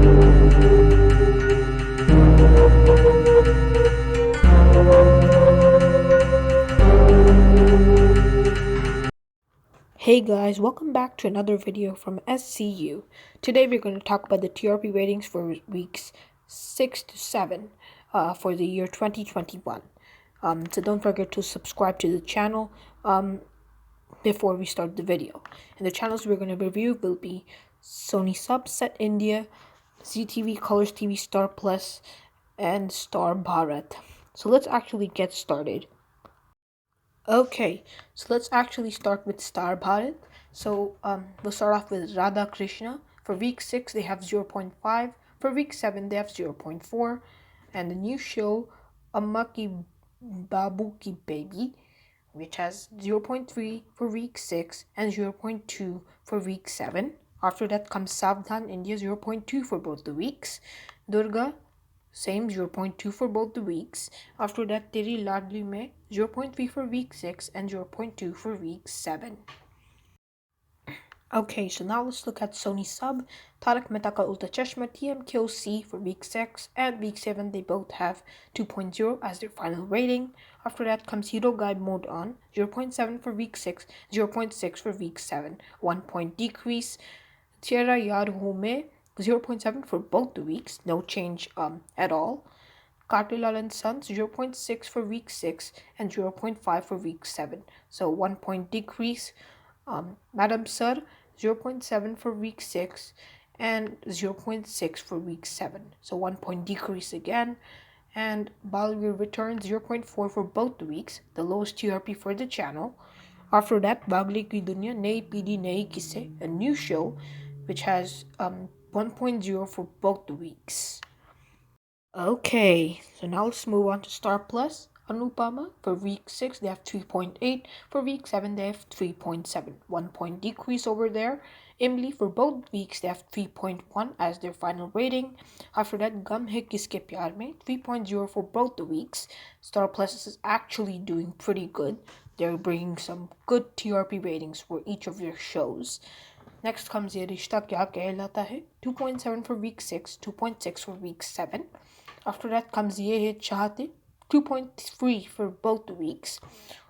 Hey guys, welcome back to another video from S.C.U. Today we're going to talk about the T.R.P ratings for weeks 6 to 7 for the year 2021. So don't forget to subscribe to the channel before we start the video. And the channels we're going to review will be Sony Subset India, ZTV Colors TV Star Plus, and Star Bharat. So let's actually get started. Okay, so let's actually start with Star Bharat. So we'll start off with Radha Krishna. For week 6, they have 0.5. For week 7, they have 0.4. And the new show, Amma Ki Babu Ki Baby, which has 0.3 for week 6 and 0.2 for week 7. After that comes Savdhan India, 0.2 for both the weeks. Durga, same 0.2 for both the weeks. After that, Teri Ladli Mein, 0.3 for week 6 and 0.2 for week 7. Okay, so now let's look at Sony Sub. Tarak Mehta Ka Ulta Chashma, TMKOC for week 6 and week 7. They both have 2.0 as their final rating. After that comes Hero Guide Mode On, 0.7 for week 6, 0.6 for week 7. 1 point decrease. Tera Yaar Hu Mein, 0.7 for both the weeks, no change at all. Katilal and Sons, 0.6 for week 6 and 0.5 for week 7. So 1 point decrease. Madam Sir, 0.7 for week 6 and 0.6 for week 7. So 1 point decrease again. And Balveer Returns, 0.4 for both the weeks, the lowest TRP for the channel. After that, Bagle Ki Dunya, Nayi PD Nayi Kisse, a new show, which has 1.0 for both the weeks. Okay, so now let's move on to Star Plus. Anupama, for week 6, they have 3.8. For week 7, they have 3.7. 1 point decrease over there. Imli, for both weeks, they have 3.1 as their final rating. After that, Gum Hai Kiske Pyar Mein, 3.0 for both the weeks. Star Plus is actually doing pretty good. They're bringing some good TRP ratings for each of their shows. Next comes Ye Rishta Kya Kehlata Hai, 2.7 for week 6, 2.6 for week 7. After that comes Ye Hai Chahte, 2.3 for both the weeks.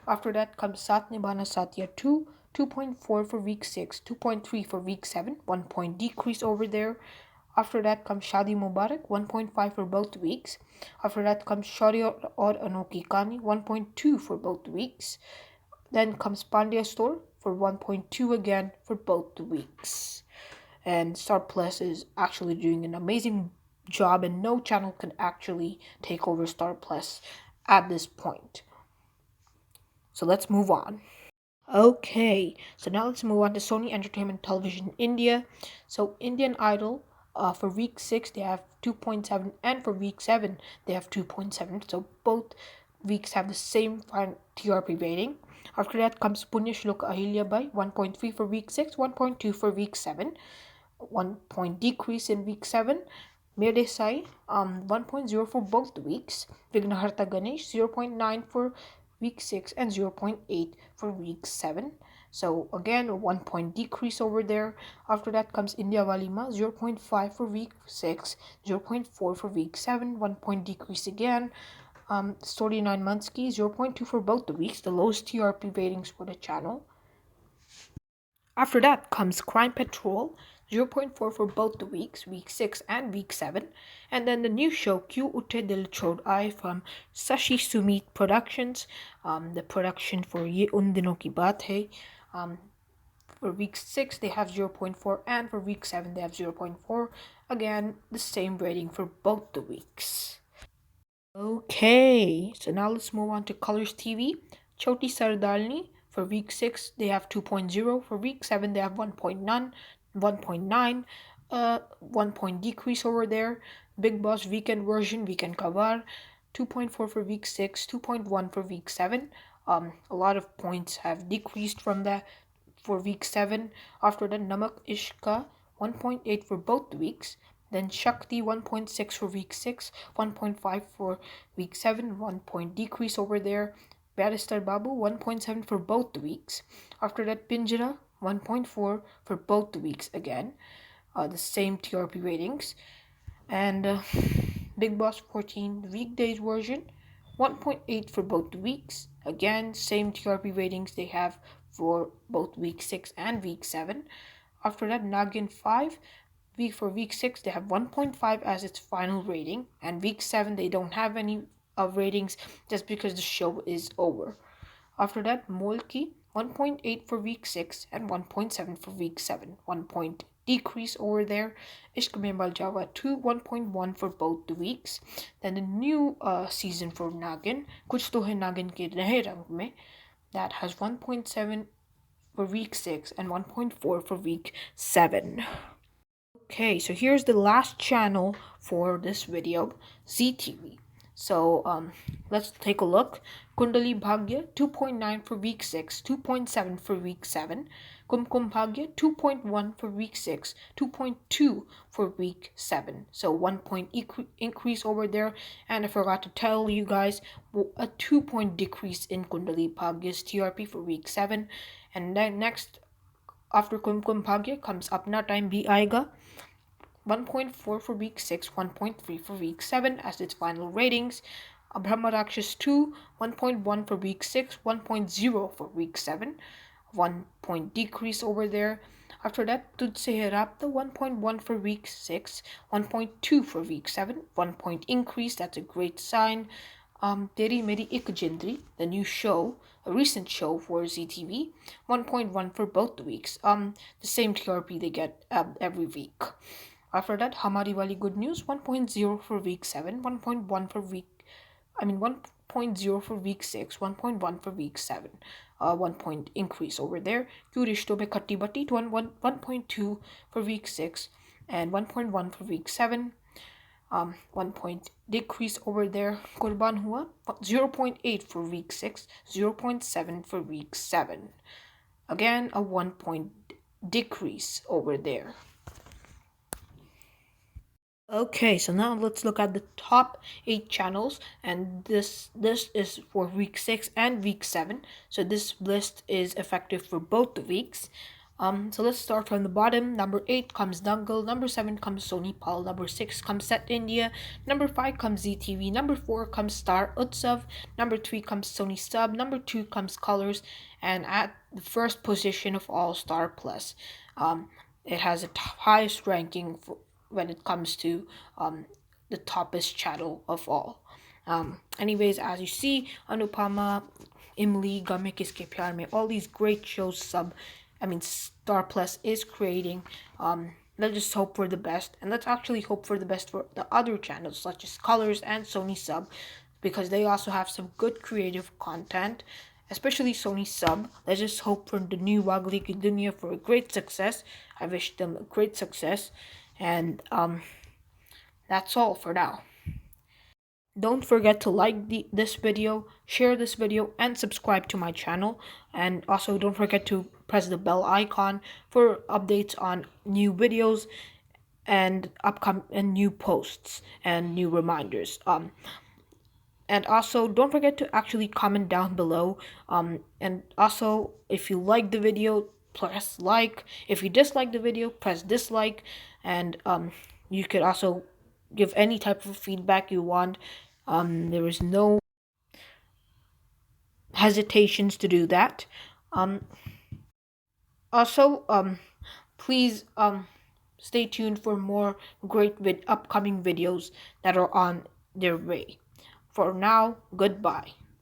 After that comes Saath Nibhana Satya 2, 2.4 for week 6, 2.3 for week 7, 1 point decrease over there. After that comes Shadi Mubarak, 1.5 for both weeks. After that comes Shauri Aur Anokhi Kahani, 1.2 for both weeks. Then comes Pandya Store for 1.2 again for both the weeks. And Star Plus is actually doing an amazing job, and no channel can actually take over Star Plus at this point. So let's move on. Okay, so now let's move on to Sony Entertainment Television India. So Indian Idol, for week 6 they have 2.7, and for week 7 they have 2.7. So both weeks have the same TRP rating. After that comes Punya Shloka Ahilya Bai, 1.3 for week 6, 1.2 for week 7. 1 point decrease in week 7. Mere Sai, 1.0 for both the weeks. Vignaharta Ganesh, 0.9 for week 6 and 0.8 for week 7. So again, a 1 point decrease over there. After that comes India Walima, 0.5 for week 6, 0.4 for week 7, 1 point decrease again. Story 9 Mansky, 0.2 for both the weeks, the lowest TRP ratings for the channel. After that comes Crime Patrol, 0.4 for both the weeks, week 6 and week 7. And then the new show, Kyu Utte Dil Chhod Aaye from Sashi Sumit Productions, the production for Ye Un Dino Ki Baat Hai. For week 6, they have 0.4, and for week 7, they have 0.4. Again, the same rating for both the weeks. Okay, so now let's move on to Colors TV. Choti Sardalni, for week 6, they have 2.0. For week 7, they have 1.9. 1 point decrease over there. Big Boss Weekend version, Weekend Kavar, 2.4 for week 6, 2.1 for week 7. A lot of points have decreased from that for week 7. After that, Namak Ishka, 1.8 for both weeks. Then Shakti, 1.6 for week 6, 1.5 for week 7, 1 point decrease over there. Barrister Babu, 1.7 for both the weeks. After that, Pinjara, 1.4 for both the weeks again. the same TRP ratings. And Big Boss 14, the weekdays version, 1.8 for both weeks. Again, same TRP ratings they have for both week 6 and week 7. After that, Nagin 5, for week 6 they have 1.5 as its final rating, and week 7 they don't have any ratings just because the show is over. After that, Molki 1.8 for week 6 and 1.7 for week 7. 1 point decrease over there. Ishq Mein Bal Java 2, 1.1 for both the weeks. Then the new season for Nagin, Kuch To Hai Nagin Ke Nahe Rang Mein, that has 1.7 for week 6 and 1.4 for week 7. Okay, so here's the last channel for this video, ZTV. So let's take a look. Kundali Bhagya 2.9 for week 6, 2.7 for week 7. Kumkum Bhagya 2.1 for week 6, 2.2 for week 7. So 1 point increase over there. And I forgot to tell you guys, a 2 point decrease in Kundali Bhagya's TRP for week 7. And then next, after Kumkum Bhagya comes Apna Time Bhi Aayega. 1.4 for week 6, 1.3 for week 7 as its final ratings. Brahma Rakshas 2, 1.1 for week 6, 1.0 for week 7. 1 point decrease over there. After that, Tujhse Hai Rabta 1.1 for week 6, 1.2 for week 7. 1 point increase, that's a great sign. Teri Meri Ik Jindri, the new show, a recent show for ZTV, 1.1 for both the weeks. The same TRP they get every week. After that, Hamari Wali Good News 1.0 for week 7, 1.1 for 1.0 for week 6, 1.1 for week 7. 1 point increase over there. Kyu Rishto Mein Khatti Batti 1.2 for week 6 and 1.1 for week 7. 1 point decrease over there. Kurban Hua 0.8 for week 6, 0.7 for week 7. Again, a 1 point decrease over there. Okay, so now let's look at the top 8 channels, and this is for week 6 and week 7. So this list is effective for both the weeks. So let's start from the bottom. Number 8 comes Dangle, number 7 comes Sony Pal, number 6 comes Set India, number 5 comes ZTV, number 4 comes Star Utsav, number 3 comes Sony Sub, number 2 comes Colors, and at the first position of all, Star Plus. It has the highest ranking when it comes to the toppest channel of all. Anyways, as you see, Anupama, Imli, Game Kiske Pyar Mein, all these great shows Star Plus is creating. Let's just hope for the best, and let's actually hope for the best for the other channels such as Colors and Sony Sub, because they also have some good creative content, especially Sony Sub. Let's just hope for the new Wagli Ki Dunya for a great success. I wish them a great success, and that's all for now. Don't forget to like this video, share this video, and subscribe to my channel. And also don't forget to press the bell icon for updates on new videos and new posts and new reminders. And also don't forget to actually comment down below. And also if you like the video, press like. If you dislike the video, press dislike. And you could also give any type of feedback you want. There is no hesitations to do that. Also, please stay tuned for more great upcoming videos that are on their way. For now, goodbye.